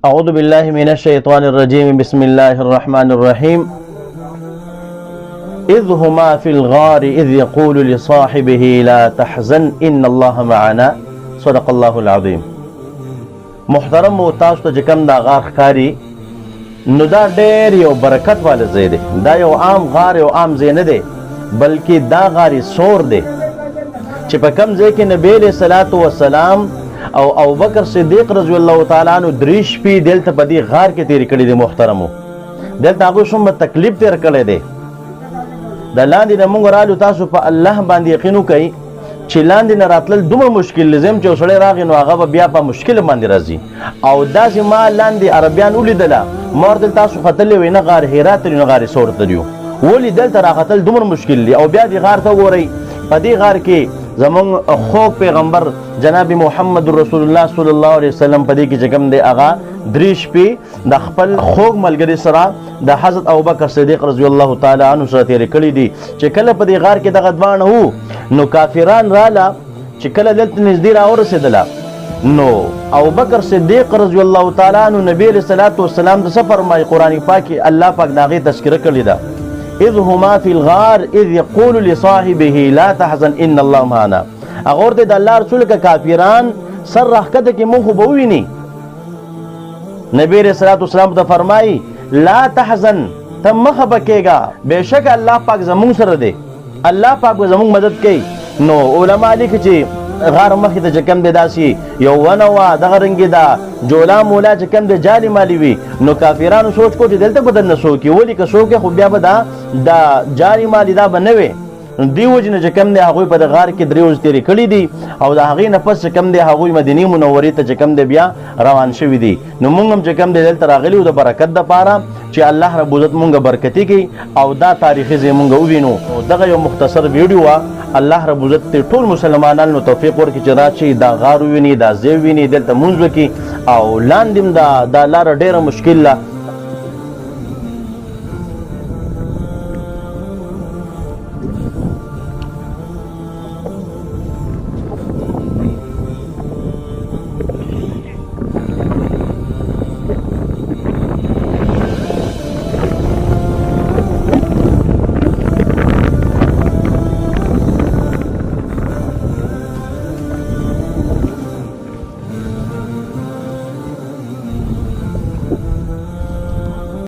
أعوذ بالله من الشيطان الرجيم بسم الله الرحمن الرحيم إذ هما في الغار إذ يقول لصاحبه لا تحزن إن الله معنا صدق الله العظيم. محترم و تاسو ته چې کوم دا غار ښکاري نو دا ډېر یو برکت والا ځای دی. دا یو عام غار یو عام ځای نه دی بلکې دا غار سور دی چې په کوم ځای کې نبی علیه الصلاة والسلام او ابوبکر صدیق رضی الله تعالی عنہ درې شپې دلته په دې غار کې تېرې کړې دي. محترمو دلته هغوی څومره تکلیف تېر کړی دی. د لاندې نه موږ رالو تاسو په الله باندې یقین وکئ چې لاندې نه راتلل دومره مشکل دی چې یو سړی راغی نو هغه به بیا په مشکل باندې راځي. او داسې ما لاندې عربیان ولیدله ما ورته تاسو ختلی وی نه غار هرات ته نه غار سور ته دیو ولې دلته راختل دومره مشکل دی. او بیا دې غار ته وګورئ په دې غار کې زمون خوږ پیغمبر جناب محمد رسول الله صلی الله علیه وسلم په دې کې چې کوم دی هغه درې شپې د خپل خوږ ملګري سره د حضرت ابوبکر صدیق رضی الله تعالی عنه سره تېرې کړي دي. چې کله په دې غار کې دغه دواړه وو نو کافران راله چې کله دلته نږدې راورسېدله نو ابوبکر صدیق رضی الله تعالی عنه نبی علیه الصلاة والسلام د څه فرمایي قرآن پاک کې الله پاک د هغې تذکره کړې ده. اذ هما في الغار اذ يقول لصاحبه لا تحزن ان الله معنا. هغه ورته د الله رسول که کافران سر راښکته کې مونږ خو به وویني. نبی علیه الصلاة والسلام ته فرمایي لا تحزن ته مه خفه کېږه بېشکه الله پاک زمونږ سره دی الله پاک به زمونږ مدد کوي. نو علما لیکي چې غار مخې ته چې کوم دی داسې یو ونه وه دغه رنګې ده جولا مولا چې کوم دی جالي مالي وي نو کافرانو سوچ کو چې دلته به دننه څوک ولې که څوک خو بیا به دا جاري مالي دا به نه وي. دې وجې نه چې کوم دی هغوی په د غار کې 3 ورځې تېرې کړي دي او د هغې نه پس چې کوم دی هغوی مدینې منورې ته چې کوم دی بیا روان شوي دي. نو مونږ هم چې کوم دی دلته راغلي وو د برکت دپاره چې الله رب عزت مونږ برکتي کړي او دا تاریخي ځای مونږ ووینو. دغه یو مختصر ویډیو وه. الله رب عزت ټول مسلمانانو توفیق ورکړي چې راشي دا غار وویني دا ځای وویني دلته مونځ وکړي او لاندې هم دا لاره ډېره مشکل ده